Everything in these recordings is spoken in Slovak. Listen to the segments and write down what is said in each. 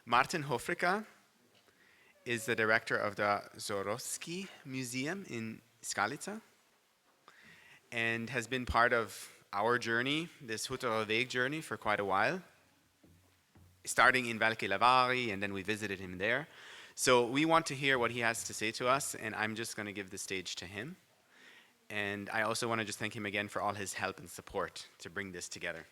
Martin Hofrika is the director of the Zorowski Museum in Skalica and has been part of our journey, this Hutovo Weg journey, for quite a while, starting in Velké Laváry, and then we visited him there. So we want to hear what he has to say to us, and I'm just going to give the stage to him. And I also want to just thank him again for all his help and support to bring this together.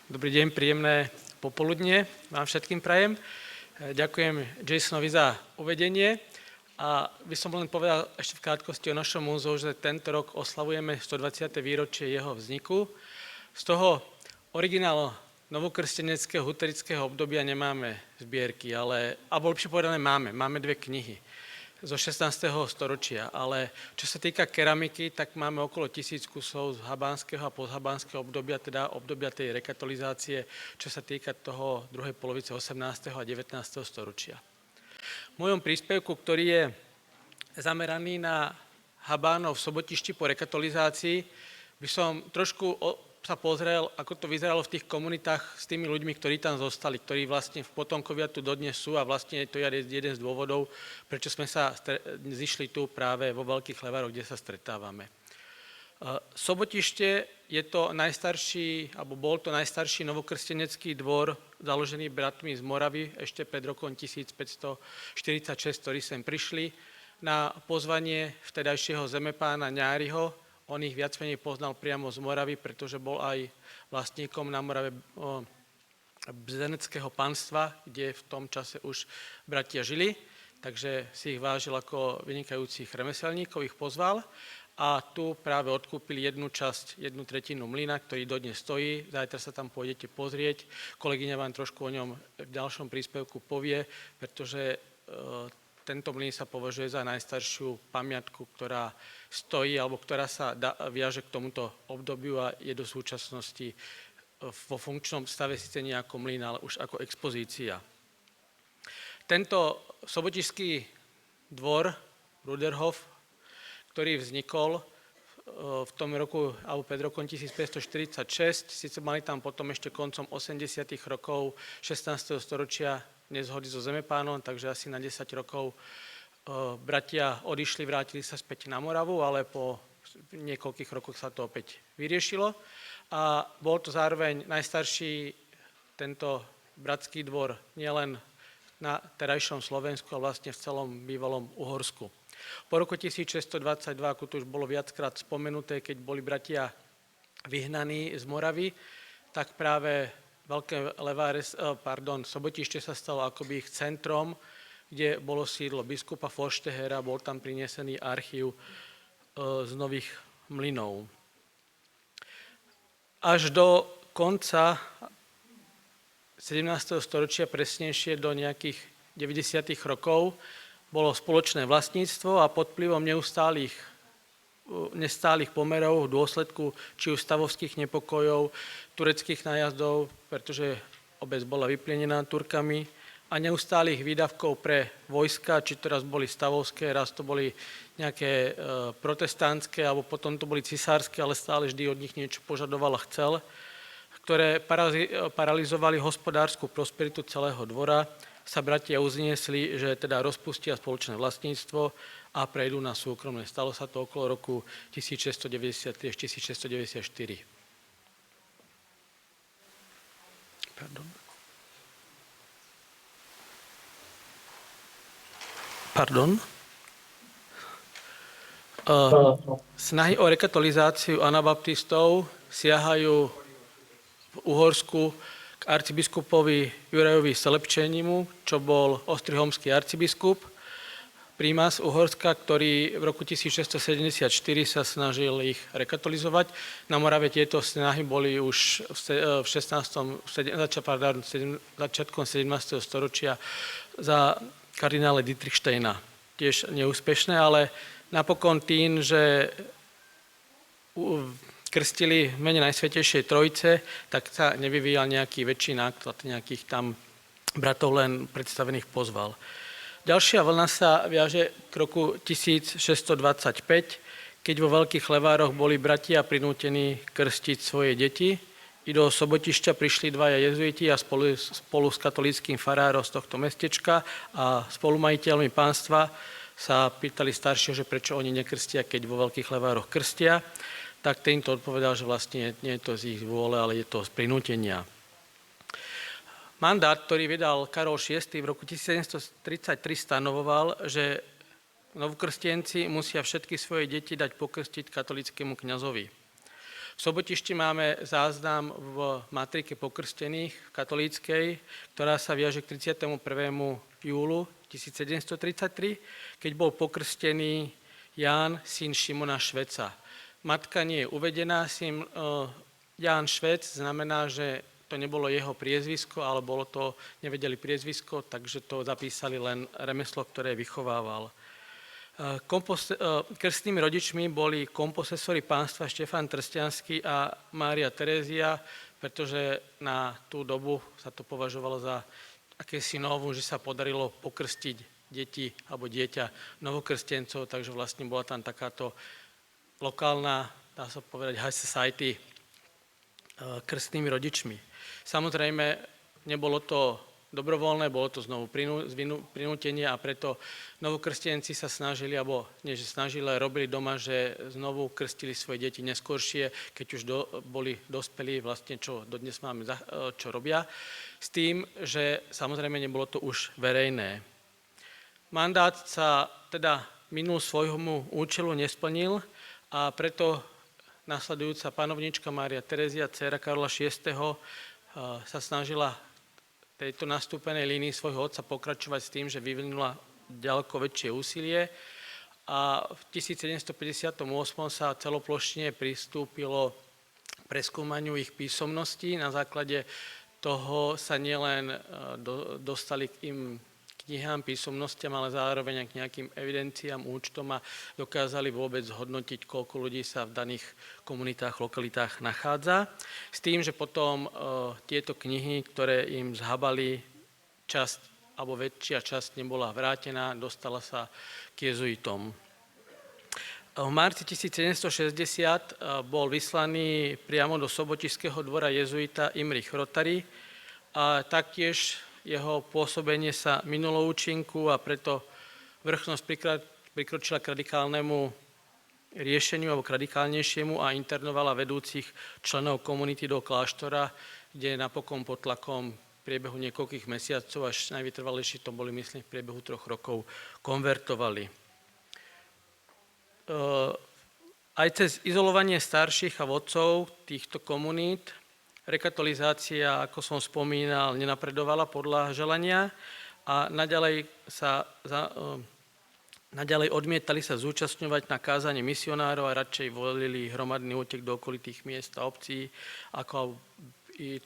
Dobrý deň, príjemné popoludnie vám všetkým prajem. Ďakujem Jasonovi za uvedenie a by som len povedal ešte v krátkosti o našom múzeu, že tento rok oslavujeme 120. výročie jeho vzniku. Z toho originálu novokrsteneckého huterického obdobia nemáme zbierky, alebo lepšie povedané máme dve knihy zo 16. storočia, ale čo sa týka keramiky, tak máme okolo 1000 kusov z habánskeho a posthabánskeho obdobia, teda obdobia tej rekatolizácie, čo sa týka toho druhej polovice 18. a 19. storočia. V mojom príspevku, ktorý je zameraný na Habánov v Sobotišti po rekatolizácii, by som trošku sa pozrel, ako to vyzeralo v tých komunitách s tými ľuďmi, ktorí tam zostali, ktorí vlastne v potomkovia tu dodnes sú a vlastne to je jeden z dôvodov, prečo sme sa zišli tu práve vo Veľkých Levároch, kde sa stretávame. Sobotište je to najstarší, alebo bol to najstarší novokrstenecký dvor založený bratmi z Moravy ešte pred rokom 1546, ktorí sem prišli na pozvanie vtedajšieho zemepána Ňáriho. On ich viac menej poznal priamo z Moravy, pretože bol aj vlastníkom na Morave bzeneckého panstva, kde v tom čase už bratia žili, takže si ich vážil ako vynikajúcich remeselníkov, ich pozval a tu práve odkúpili jednu tretinu mlyna, ktorý dodnes stojí. Zajtra sa tam pôjdete pozrieť. Kolegyňa vám trošku o ňom v ďalšom príspevku povie, pretože tento mlyn sa považuje za najstaršiu pamiatku, ktorá stojí, alebo ktorá sa viaže k tomuto obdobiu a je do súčasnosti vo funkčnom stave síce nie ako mlyn, ale už ako expozícia. Tento sobotišský dvor, Ruderhof, ktorý vznikol v tom roku, alebo pred rokom 1546, síce mali tam potom ešte koncom 80. rokov 16. storočia nezhody so zemepánom, takže asi na 10 rokov bratia odišli, vrátili sa späť na Moravu, ale po niekoľkých rokoch sa to opäť vyriešilo. A bol to zároveň najstarší tento bratský dvor nielen na terajšom Slovensku, ale vlastne v celom bývalom Uhorsku. Po roku 1622, ako to už bolo viackrát spomenuté, keď boli bratia vyhnaní z Moravy, tak práve Sobotište sa stalo akoby ich centrom, kde bolo sídlo biskupa Forštehera, bol tam prinesený archív z nových mlynov. Až do konca 17. storočia, presnejšie do nejakých 90. rokov, bolo spoločné vlastníctvo a pod vplyvom nestálych pomerov v dôsledku či už stavovských nepokojov, tureckých nájazdov, pretože obec bola vyplienená Turkami, a neustálých výdavkov pre vojska, či to raz boli stavovské, raz to boli nejaké protestantské, alebo potom to boli cisárske, ale stále vždy od nich niečo požadoval a chcel, ktoré paralizovali hospodársku prosperitu celého dvora, sa bratia uzniesli, že teda rozpustia spoločné vlastníctvo a prejdú na súkromné. Stalo sa to okolo roku 1693 až 1694. Snahy o rekatolizáciu anabaptistov siahajú v Uhorsku k arcibiskupovi Jurajovi Selepčenimu, čo bol ostrihomský arcibiskup, prímas Uhorska, ktorý v roku 1674 sa snažil ich rekatolizovať. Na Morave tieto snahy boli už začiatkom 17. storočia za kardinála Dietrichsteina. Tiež neúspešné, ale napokon tým, že krstili v mene Najsvätejšej Trojice, tak sa nevyvíjal nejaký väčší náklad, nejakých tam bratov len predstavených pozval. Ďalšia vlna sa viaže k roku 1625, keď vo Veľkých Levároch boli bratia prinútení krstiť svoje deti. I do Sobotišťa prišli dvaja jezuiti a spolu s katolíckym farárom z tohto mestečka a spolumajiteľmi pánstva sa pýtali staršieho, že prečo oni nekrstia, keď vo Veľkých Levároch krstia. Tak ten to odpovedal, že vlastne nie je to z ich vôle, ale je to z prinútenia. Mandát, ktorý vydal Karol VI v roku 1733 stanovoval, že novokrstienci musia všetky svoje deti dať pokrstiť katolíckemu kňazovi. V Sobotišti máme záznam v matrike pokrstených katolíckej, ktorá sa viaže k 31. júlu 1733, keď bol pokrstený Ján, syn Šimona Šveca. Matka nie je uvedená, syn Ján Švec znamená, že to nebolo jeho priezvisko, ale bolo to, nevedeli priezvisko, takže to zapísali len remeslo, ktoré vychovával. Krstnými rodičmi boli komposesori pánstva Štefán Trstiansky a Mária Terézia, pretože na tú dobu sa to považovalo za akési novum, že sa podarilo pokrstiť deti alebo dieťa novokrstencov, takže vlastne bola tam takáto lokálna, dá sa povedať, high society krstnými rodičmi. Samozrejme, nebolo to dobrovoľné, bolo to znovu prinútenie a preto novokrstenci sa snažili, alebo nie, že snažili, ale robili doma, že znovu krstili svoje deti neskôršie, keď už boli dospelí, vlastne čo dodnes máme, čo robia, s tým, že samozrejme nebolo to už verejné. Mandát sa teda minul svojmu účelu nesplnil a preto nasledujúca panovnička Mária Terézia, dcéra Karola VI, sa snažila tejto nastúpenej línii svojho otca pokračovať s tým, že vyvinula ďaleko väčšie úsilie a v 1758 sa celoplošne pristúpilo k preskúmaniu ich písomností. Na základe toho sa nielen dostali k im knihám, písomnostiam, ale zároveň k nejakým evidenciám, účtom a dokázali vôbec zhodnotiť, koľko ľudí sa v daných komunitách, lokalitách nachádza. S tým, že potom tieto knihy, ktoré im zhabali, časť alebo väčšia časť nebola vrátená, dostala sa k jezuitom. V marci 1760 bol vyslaný priamo do sobotišského dvora jezuita Imrich Rotary a taktiež jeho pôsobenie sa minulo účinku a preto vrchnosť prikročila k radikálnemu riešeniu alebo k radikálnejšiemu a internovala vedúcich členov komunity do kláštora, kde napokon pod tlakom v priebehu niekoľkých mesiacov až najvytrvalejší to boli, myslím, v priebehu 3 rokov konvertovali. Aj cez izolovanie starších a vodcov týchto komunít rekatolizácia, ako som spomínal, nenapredovala podľa želania a naďalej odmietali sa zúčastňovať na kázanie misionárov a radšej volili hromadný útek do okolitých miest a obcí, ako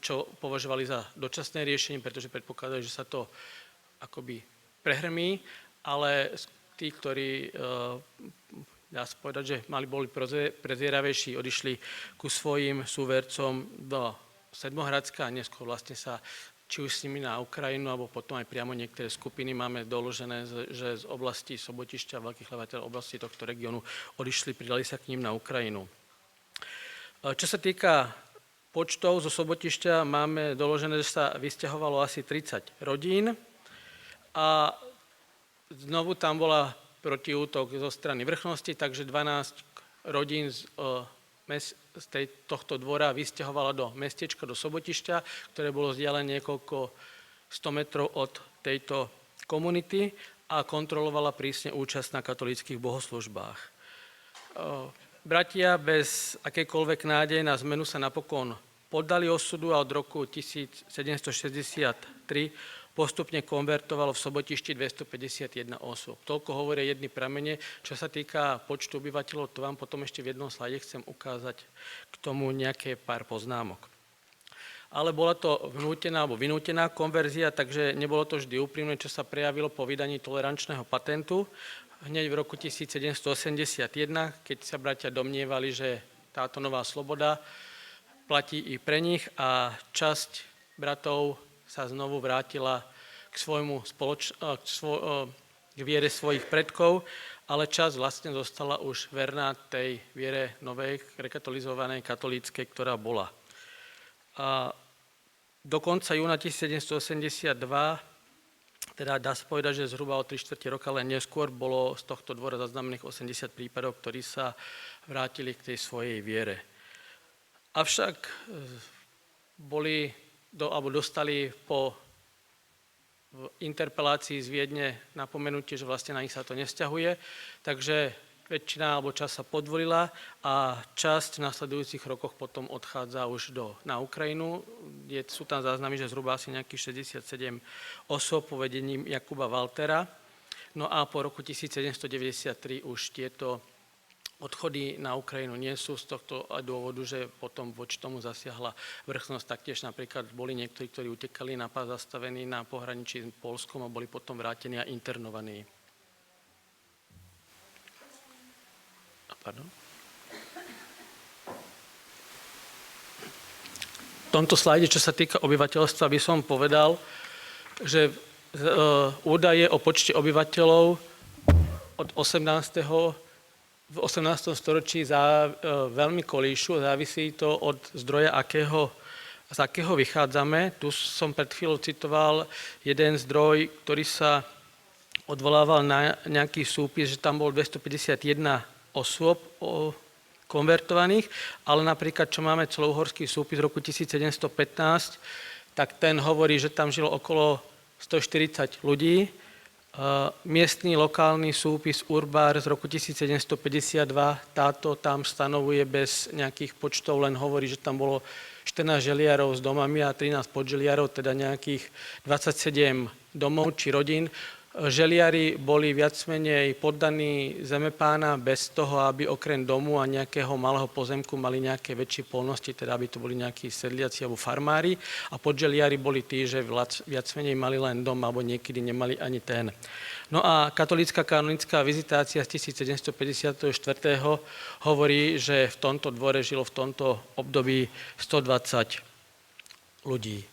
čo považovali za dočasné riešenie, pretože predpokladajú, že sa to akoby prehrmí, ale tí, ktorí dá sa povedať, že boli prezieravejší, odišli ku svojim súvercom do Sedmohradska a neskôr vlastne sa či už s nimi na Ukrajinu, alebo potom aj priamo niektoré skupiny máme doložené, že z oblasti Sobotišťa, Veľkých Levátorov, oblasti tohto regiónu odišli, pridali sa k ním na Ukrajinu. Čo sa týka počtov zo Sobotišťa, máme doložené, že sa vysťahovalo asi 30 rodín a znovu tam bola protiútok zo strany vrchnosti, takže 12 rodín z tohto dvora vysťahovala do mestečka, do Sobotišťa, ktoré bolo vzdialené niekoľko 100 metrov od tejto komunity a kontrolovala prísne účasť na katolíckych bohoslužbách. Bratia bez akejkoľvek nádeje na zmenu sa napokon poddali osudu a od roku 1763 postupne konvertovalo v Sobotišti 251 osôb. Toľko hovoria jedny pramene. Čo sa týka počtu obyvateľov, to vám potom ešte v jednom slajde chcem ukázať k tomu nejaké pár poznámok. Ale bola to vnútená alebo vynútená konverzia, takže nebolo to vždy úprimné, čo sa prejavilo po vydaní tolerančného patentu. Hneď v roku 1781, keď sa bratia domnievali, že táto nová sloboda platí i pre nich a časť bratov sa znovu vrátila k viere svojich predkov ale časť vlastne zostala už verná tej viere novej, rekatolizovanej, katolíckej, ktorá bola. A do konca júna 1782, teda dá sa povedať, že zhruba o 3/4 roka len neskôr bolo z tohto dvora zaznamených 80 prípadov, ktorí sa vrátili k tej svojej viere. Avšak dostali po interpelácii z Viedne napomenutie, že vlastne na nich sa to nesťahuje, takže väčšina alebo časť sa podvolila a časť v nasledujúcich rokoch potom odchádza už na Ukrajinu. Sú tam záznamy, že zhruba asi nejakých 67 osôb pod vedením Jakuba Waltera. No a po roku 1793 už tieto odchody na Ukrajinu nie sú z tohto dôvodu, že potom voči tomu zasiahla vrchnosť. Taktiež napríklad boli niektorí, ktorí utekali na pás zastavení na pohraničí s Poľskom a boli potom vrátení a internovaní. Pardon. V tomto slajde, čo sa týka obyvateľstva, by som povedal, že údaje o počte obyvateľov od v 18. storočí veľmi kolíšu, závisí to od zdroja, z akého vychádzame. Tu som pred chvíľou citoval jeden zdroj, ktorý sa odvolával na nejaký súpis, že tam bol 251 osôb konvertovaných, ale napríklad, čo máme celouhorský súpis z roku 1715, tak ten hovorí, že tam žilo okolo 140 ľudí. Miestny lokálny súpis Urbár z roku 1752, táto tam stanovuje bez nejakých počtov, len hovorí, že tam bolo 14 želiarov s domami a 13 podželiarov, teda nejakých 27 domov či rodín. Želiari boli viac menej poddaní zemepána bez toho, aby okrem domu a nejakého malého pozemku mali nejaké väčšie polnosti, teda aby to boli nejakí sedliaci alebo farmári. A podželiari boli tí, že viac menej mali len dom alebo niekedy nemali ani ten. No a katolícka kanonická vizitácia z 1754. hovorí, že v tomto dvore žilo v tomto období 120 ľudí.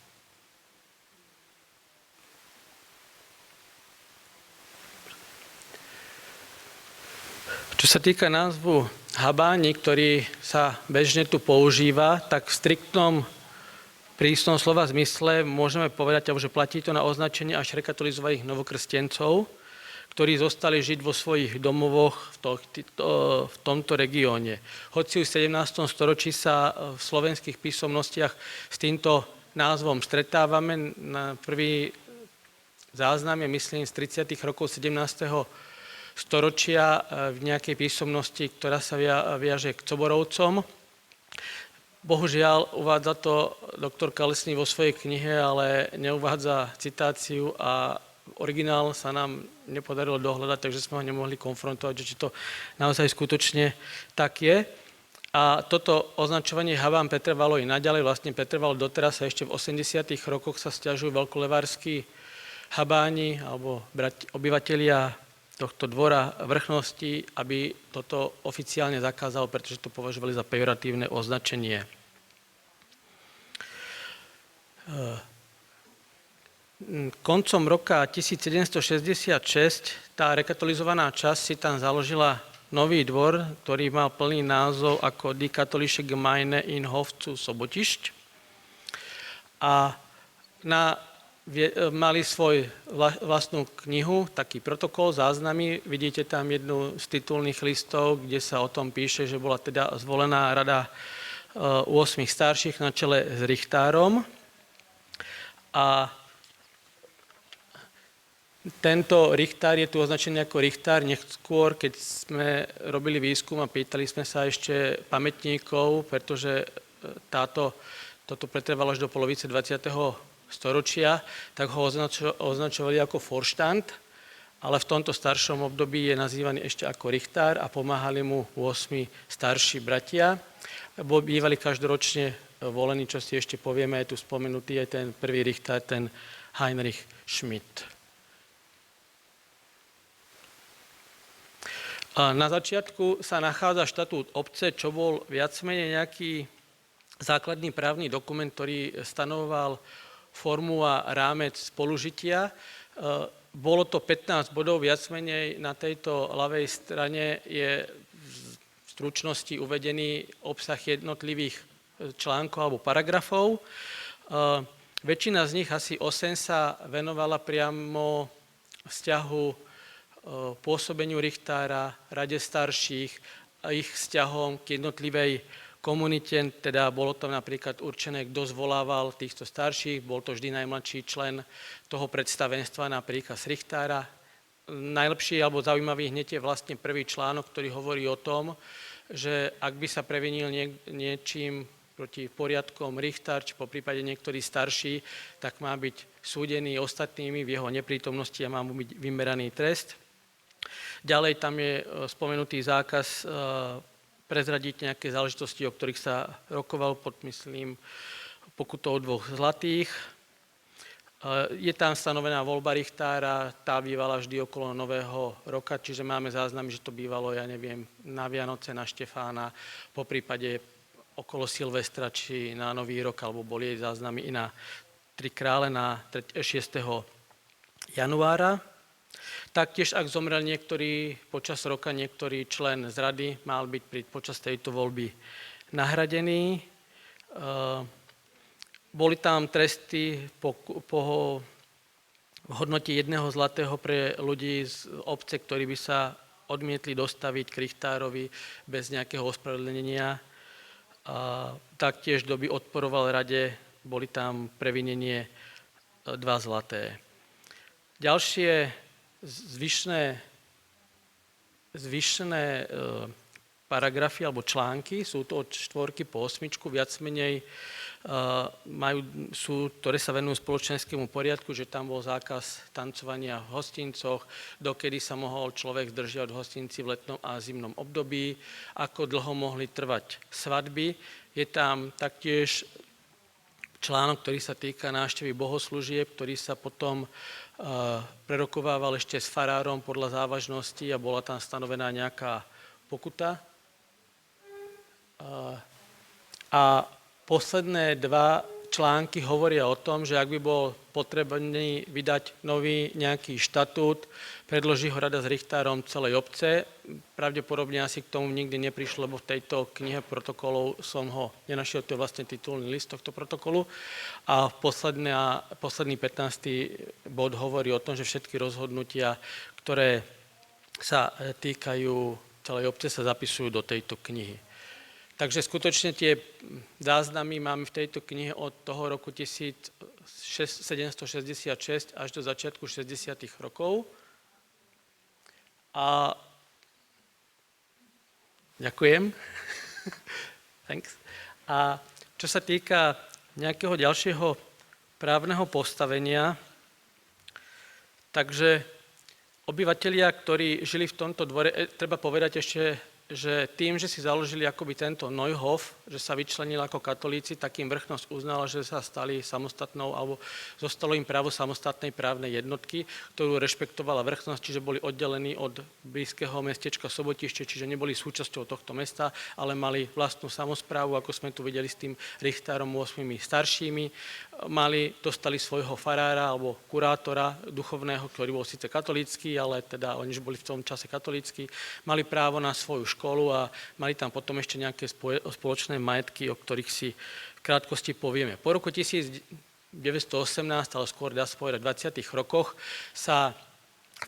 Čo sa týka názvu Habáni, ktorý sa bežne tu používa, tak v striktnom prísnom slova zmysle môžeme povedať, že platí to na označenie až rekatolizovaných novokrstencov, ktorí zostali žiť vo svojich domovoch v tomto regióne. Hoci v 17. storočí sa v slovenských písomnostiach s týmto názvom stretávame, na prvý záznam je, myslím, z 30. rokov 17. storočia v nejakej písomnosti, ktorá sa viaže k Coborovcom. Bohužiaľ, uvádza to doktor Kalesný vo svojej knihe, ale neuvádza citáciu a originál sa nám nepodarilo dohľadať, takže sme ho nemohli konfrontovať, že či to naozaj skutočne tak je. A toto označovanie Habán pretrvalo i naďalej, vlastne pretrvalo doteraz a ešte v 80. rokoch sa sťažujú veľkolevársky Habáni alebo obyvatelia tohto dvora vrchnosti, aby toto oficiálne zakázalo, pretože to považovali za pejoratívne označenie. Koncom roka 1766 tá rekatolizovaná časť si tam založila nový dvor, ktorý mal plný názov ako Die Katholische Gemeinde in Hof zu Sobotišť. A mali svoj vlastnú knihu, taký protokol, záznamy. Vidíte tam jednu z titulných listov, kde sa o tom píše, že bola teda zvolená rada 8 starších na čele s Richtárom. A tento Richtár je tu označený ako Richtár. Neskôr, keď sme robili výskum a pýtali sme sa ešte pamätníkov, pretože toto pretrvalo až do polovice 20. storočia, tak ho označovali ako Vorstand, ale v tomto staršom období je nazývaný ešte ako Richtár a pomáhali mu 8 starší bratia. Bývali každoročne volení, čo si ešte povieme, je tu spomenutý aj ten prvý Richtár, ten Heinrich Schmidt. A na začiatku sa nachádza štatút obce, čo bol viac menej nejaký základný právny dokument, ktorý stanovoval formu a rámec spolužitia. Bolo to 15 bodov, viac menej na tejto ľavej strane je v stručnosti uvedený obsah jednotlivých článkov alebo paragrafov. Väčšina z nich, asi 8, sa venovala priamo vzťahu pôsobeniu Richtára, Rade starších a ich vzťahom k jednotlivej komunite, teda bolo to napríklad určené, kto zvolával týchto starších, bol to vždy najmladší člen toho predstavenstva, napríklad z Richtára. Najlepší alebo zaujímavý hneď je vlastne prvý článok, ktorý hovorí o tom, že ak by sa previnil niečím proti poriadkom Richtár, či po prípade niektorý starší, tak má byť súdený ostatnými v jeho neprítomnosti a má mu byť vymeraný trest. Ďalej tam je spomenutý zákaz prezradiť nejaké záležitosti, o ktorých sa rokoval pod, myslím, pokutou 2 zlatých. Je tam stanovená voľba Richtára, tá bývala vždy okolo Nového roka, čiže máme záznamy, že to bývalo, ja neviem, na Vianoce, na Štefána, po prípade okolo Silvestra, či na Nový rok, alebo boli jej záznamy i na 3 krále na 6. januára. Taktiež, ak zomrel niektorý počas roka, niektorý člen z rady, mal byť počas tejto voľby nahradený. Boli tam tresty po hodnote 1 zlatého pre ľudí z obce, ktorí by sa odmietli dostaviť k Richtárovi bez nejakého ospravedlnenia. Taktiež, kto by odporoval rade, boli tam previnenie 2 zlaté. Ďalšie zvyšné paragrafy alebo články, sú to od 4 po 8, viac menej ktoré sa venujú spoločenskému poriadku, že tam bol zákaz tancovania v hostincoch, dokedy sa mohol človek zdržiavať v hostinci v letnom a zimnom období, ako dlho mohli trvať svadby. Je tam taktiež článok, ktorý sa týka návštevy bohoslúžieb, ktorý sa potom prerokovával ešte s farárom podľa závažnosti a bola tam stanovená nejaká pokuta. A posledné 2 články hovoria o tom, že ak by bol potrebný vydať nový nejaký štatút, predloží ho rada s Richtárom celej obce. Pravdepodobne asi k tomu nikdy neprišlo, lebo v tejto knihe protokolov som ho nenašiel, to je vlastne titulný list tohto protokolu. A posledný 15. bod hovorí o tom, že všetky rozhodnutia, ktoré sa týkajú celej obce, sa zapisujú do tejto knihy. Takže skutočne tie záznamy máme v tejto knihe od toho roku 1766 až do začiatku 60. rokov. A ďakujem. Thanks. A čo sa týka nejakého ďalšieho právneho postavenia, takže obyvatelia, ktorí žili v tomto dvore, treba povedať ešte, že tým, že si založili akoby tento Neuhof, že sa vyčlenil ako katolíci, tak im vrchnosť uznala, že sa stali samostatnou, alebo zostalo im právo samostatnej právnej jednotky, ktorú rešpektovala vrchnosť, čiže boli oddelení od blízkeho mestečka Sobotište, čiže neboli súčasťou tohto mesta, ale mali vlastnú samosprávu, ako sme tu videli s tým Richtárom 8 staršími. Dostali svojho farára alebo kurátora duchovného, ktorý bol síce katolícky, ale teda oni boli v tom čase katolícky, mali právo na svoju školu a mali tam potom ešte nejaké spoločné majetky, o ktorých si v krátkosti povieme. Po roku 1918, ale skôr dá sa povedať v 20. rokoch, sa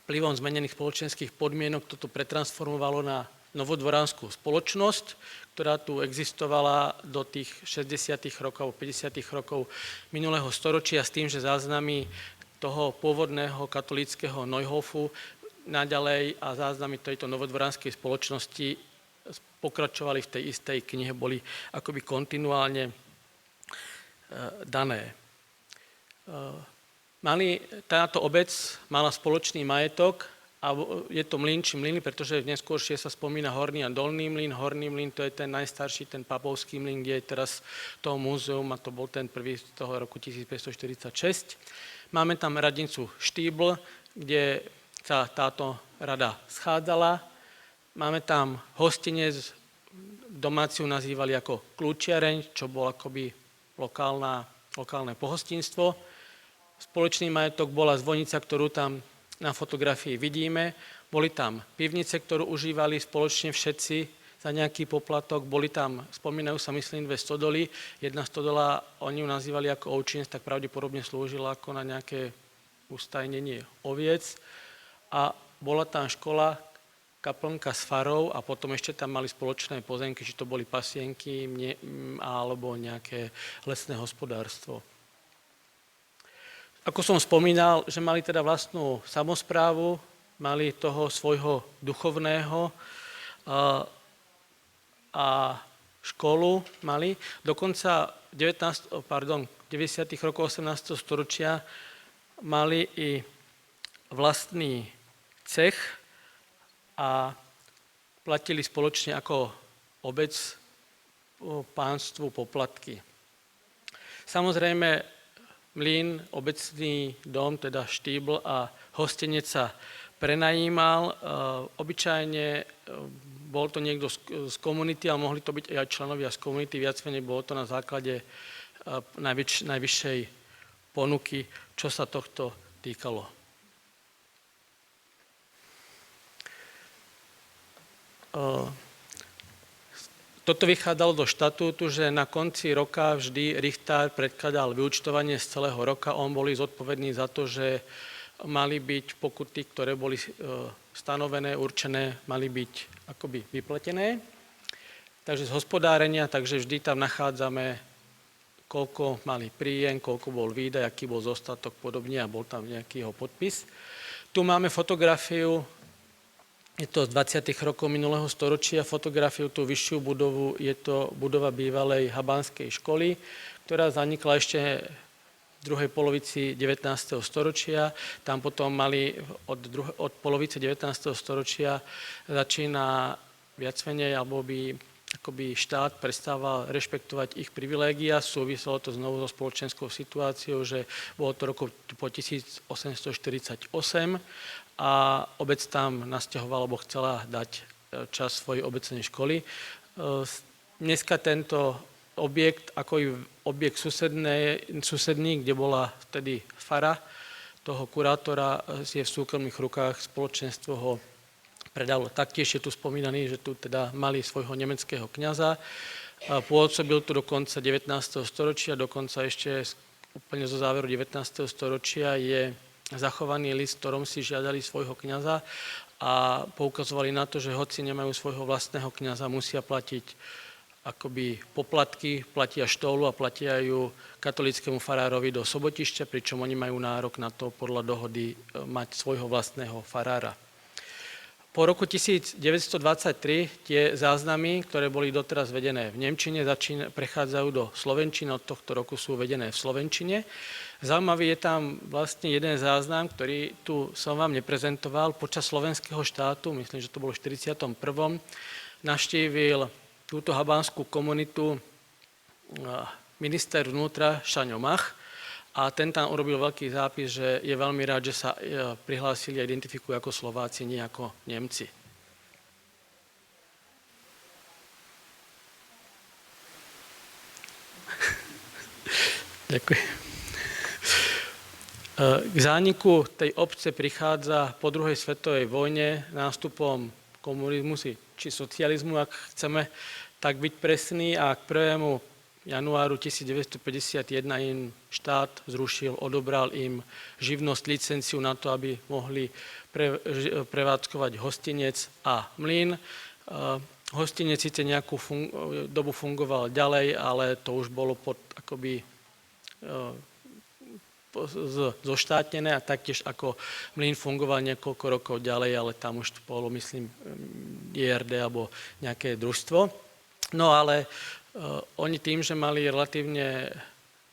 vplyvom zmenených spoločenských podmienok toto pretransformovalo na novodvoranskú spoločnosť, ktorá tu existovala do tých 60. rokov, 50. rokov minulého storočia s tým, že záznamy toho pôvodného katolíckeho Neuhofu naďalej a záznamy tejto novodvoranskej spoločnosti pokračovali v tej istej knihe, boli akoby kontinuálne dané. Táto obec mala spoločný majetok, a je to mlyn či mlyny, pretože neskôršie sa spomína Horný a Dolný mlyn. Horný mlyn to je ten najstarší, ten papovský mlyn, kde je teraz to múzeum a to bol ten prvý z toho roku 1546. Máme tam radnicu Štýbl, kde sa táto rada schádzala. Máme tam hostinec, domáciu nazývali ako kľúčiareň, čo bolo akoby lokálne pohostinstvo. Spoločný majetok bola zvonica, ktorú tam na fotografii vidíme. Boli tam pivnice, ktorú užívali spoločne všetci za nejaký poplatok. Boli tam, spomínajú sa myslím, 2 stodoly. Jedna stodola, oni ju nazývali ako ovčinec, tak pravdepodobne slúžila ako na nejaké ustajnenie oviec. A bola tam škola, kaplnka s farou a potom ešte tam mali spoločné pozemky, či to boli pasienky alebo nejaké lesné hospodárstvo. Ako som spomínal, že mali teda vlastnú samosprávu, mali toho svojho duchovného a školu mali. Dokonca 90. rokov 18. storočia mali i vlastný cech a platili spoločne ako obec pánstvu poplatky. Samozrejme, mlyn, obecný dom, teda štýbl a hostenec sa prenajímal. Obyčajne bol to niekto z komunity, ale mohli to byť aj členovia z komunity. Viac menej bolo to na základe najvyššej ponuky, čo sa tohto týkalo. Toto vychádzalo do štatútu, že na konci roka vždy richtár predkladal vyúčtovanie z celého roka. On boli zodpovedný za to, že mali byť pokuty, ktoré boli stanovené, určené, mali byť akoby vyplatené. Takže z hospodárenia, takže vždy tam nachádzame, koľko mali príjem, koľko bol výdaj, aký bol zostatok, podobne a bol tam nejaký jeho podpis. Tu máme fotografiu, je to z 20. rokov minulého storočia, fotografiu tú vyššiu budovu, je to budova bývalej Habánskej školy, ktorá zanikla ešte v druhej polovici 19. storočia. Tam potom mali od polovice 19. storočia začína viac menej, alebo by akoby štát prestával rešpektovať ich privilégia. Súviselo to znovu so spoločenskou situáciou, že bolo to roku po 1848 a obec tam nasťahovala, alebo chcela dať časť svojej obecnej školy. Dneska tento objekt, ako i objekt susedný, kde bola vtedy fara toho kurátora, je v súkromných rukách, spoločenstvo ho predalo. Taktiež je tu spomínaný, že tu teda mali svojho nemeckého kňaza. Pôsobil tu do konca 19. storočia, dokonca ešte úplne zo záveru 19. storočia je zachovaný list, v ktorom si žiadali svojho kňaza a poukazovali na to, že hoci nemajú svojho vlastného kňaza, musia platiť akoby poplatky, platia štólu a platia ju katolickému farárovi do Sobotišťa, pričom oni majú nárok na to podľa dohody mať svojho vlastného farára. Po roku 1923 tie záznamy, ktoré boli doteraz vedené v nemčine, prechádzajú do slovenčiny, od tohto roku sú vedené v slovenčine. Zaujímavý je tam vlastne jeden záznam, ktorý tu som vám neprezentoval. Počas slovenského štátu, myslím, že to bolo v 41. navštívil túto habánsku komunitu minister vnútra Šaňo Mach a ten tam urobil veľký zápis, že je veľmi rád, že sa prihlásili a identifikujú ako Slováci, nie ako Nemci. Ďakujem. K zániku tej obce prichádza po druhej svetovej vojne nástupom komunizmu či socializmu, ak chceme tak byť presný, a k 1. januáru 1951 im štát zrušil, odobral im živnosť, licenciu na to, aby mohli prevádzkovať hostinec a mlyn. Hostinec síce nejakú dobu fungoval ďalej, ale to už bolo akoby zoštátnené, a taktiež ako mlyn fungoval niekoľko rokov ďalej, ale tam už bolo, myslím, IRD alebo nejaké družstvo. No ale oni tým, že mali relatívne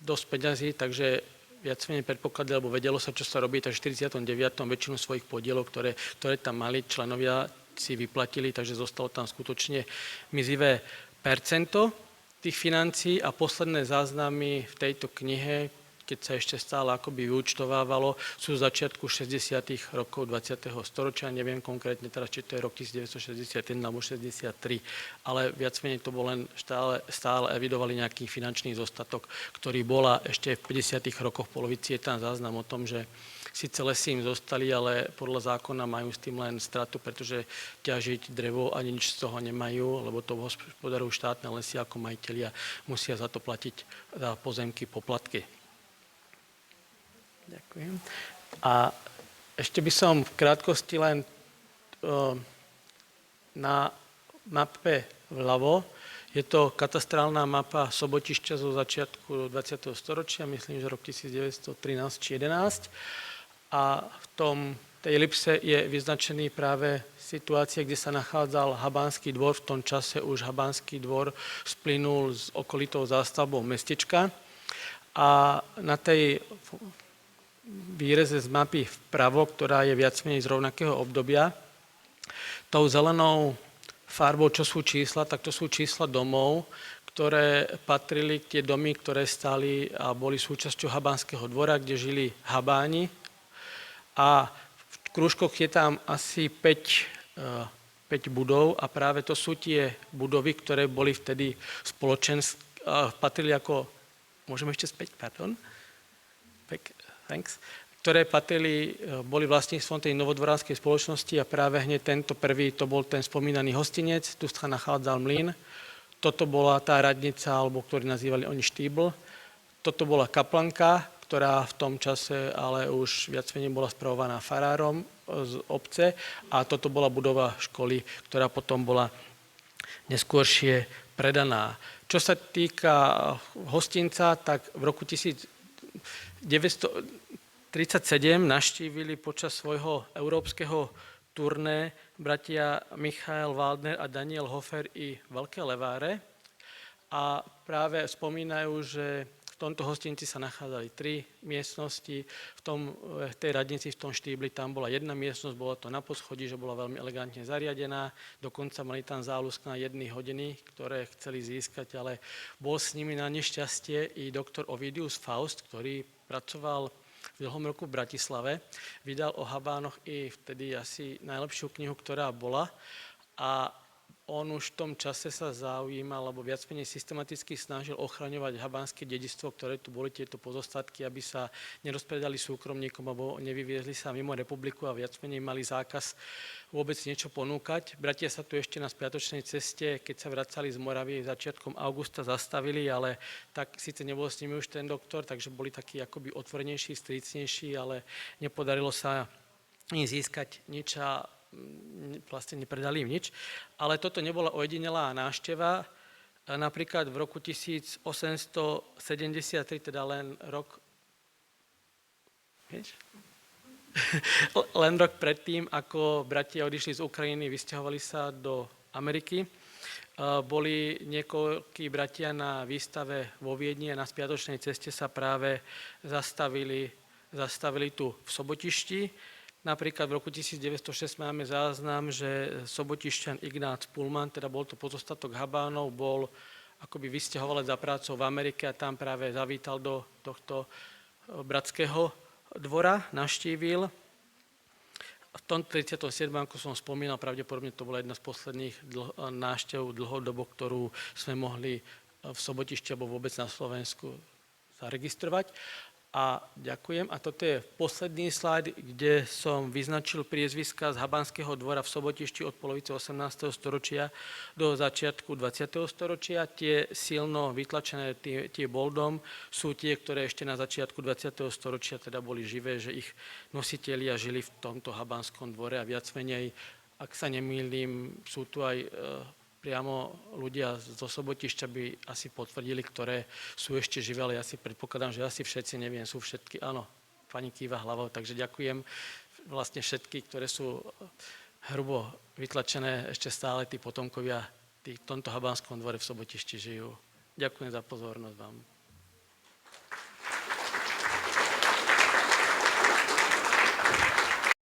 dosť peňazí, takže viac menej predpokladali, alebo vedelo sa, čo sa robí, takže v 49. väčšinu svojich podielov, ktoré tam mali členovia, si vyplatili, takže zostalo tam skutočne mizivé percento tých financií a posledné záznamy v tejto knihe, keď sa ešte stále akoby vyúčtovávalo, sú z začiatku 60. rokov 20. storočia, neviem konkrétne teraz, či to je rok 1961 alebo 63, ale viac menej to bol len stále evidovali nejaký finančný zostatok, ktorý bola ešte v 50. rokoch v polovici je tam záznam o tom, že síce lesy im zostali, ale podľa zákona majú s tým len stratu, pretože ťažiť drevo ani nič z toho nemajú, lebo to hospodarujú štátne lesy ako majitelia, musia za to platiť za pozemky poplatky. Ďakujem. A ešte by som v krátkosti len na mape vľavo, je to katastrálna mapa Sobotišťa zo začiatku 20. storočia, myslím, že rok 1913 či 11. A v tej elipse je vyznačený práve situácia, kde sa nachádzal Habánsky dvor. V tom čase už Habánsky dvor splynul s okolitou zástavbou mestečka. A na tej výreze z mapy vpravo, ktorá je viac menej z rovnakého obdobia, tou zelenou farbou, čo sú čísla, tak to sú čísla domov, ktoré patrili tie domy, ktoré stáli a boli súčasťou Habánskeho dvora, kde žili Habáni. A v krúžkoch je tam asi 5 budov a práve to sú tie budovy, ktoré boli vtedy patrili ako, môžeme ešte späť, pardon? Thanks. Ktoré boli vlastníctvom tej novodvoránskej spoločnosti a práve hneď tento prvý, to bol ten spomínaný hostinec, tu sa nachádzal mlyn, toto bola tá radnica, alebo ktorý nazývali oni štýbl, toto bola kaplanka, ktorá v tom čase ale už viac menej bola spravovaná farárom z obce a toto bola budova školy, ktorá potom bola neskôršie predaná. Čo sa týka hostinca, tak v roku 1937 navštívili počas svojho európskeho turné bratia Michael Waldner a Daniel Hofer i Veľké Leváre a práve spomínajú, že v tomto hostinci sa nachádzali 3 miestnosti, v tej radnici, v tom štýbli, tam bola jedna miestnosť, bola to na poschodí, že bola veľmi elegantne zariadená, dokonca mali tam záľusk na 1 hodiny, ktoré chceli získať, ale bol s nimi na nešťastie i doktor Ovidius Faust, ktorý pracoval v dlhom roku v Bratislave, vydal o Habánoch i vtedy asi najlepšiu knihu, ktorá bola a on už v tom čase sa zaujímal, alebo viac menej systematicky snažil ochraňovať habánske dedičstvo, ktoré tu boli tieto pozostatky, aby sa nerozpredali súkromníkom, alebo nevyviezli sa mimo republiku a viac menej mali zákaz vôbec niečo ponúkať. Bratia sa tu ešte na spiatočnej ceste, keď sa vracali z Moravy začiatkom augusta, zastavili, ale tak síce nebol s nimi už ten doktor, takže boli takí akoby otvorenejší, strícnejší, ale nepodarilo sa im získať nič a vlastne nepredali im nič. Ale toto nebola ojedinelá návšteva. Napríklad v roku 1873, teda len rok predtým, ako bratia odišli z Ukrajiny, vysťahovali sa do Ameriky, boli niekoľkí bratia na výstave vo Viedni a na spiatočnej ceste sa práve zastavili tu v Sobotišti. Napríklad v roku 1906 máme záznam, že Sobotišťan Ignác Pullman, teda bol to pozostatok Habánov, bol akoby vysťahovalec za prácou v Amerike a tam práve zavítal do tohto bratského dvora, navštívil. V tom 37., ako som spomínal, pravdepodobne to bola jedna z posledných návštev dlhodobo, ktorú sme mohli v Sobotišti alebo vôbec na Slovensku zaregistrovať. A ďakujem. A toto je posledný slajd, kde som vyznačil priezviska z Habánskeho dvora v Sobotišti od polovice 18. storočia do začiatku 20. storočia. Tie silno vytlačené, tie boldom, sú tie, ktoré ešte na začiatku 20. storočia teda boli živé, že ich nositelia žili v tomto Habánskom dvore a viac menej, ak sa nemýlim, sú tu aj priamo ľudia zo Sobotišťa by asi potvrdili, ktoré sú ešte živé, ale ja si predpokladám, že asi všetci, neviem, sú všetky, áno, pani kýva hlavou, takže ďakujem vlastne všetky, ktoré sú hrubo vytlačené, ešte stále tí potomkovia v tomto Habánskom dvore v Sobotišti žijú. Ďakujem za pozornosť vám.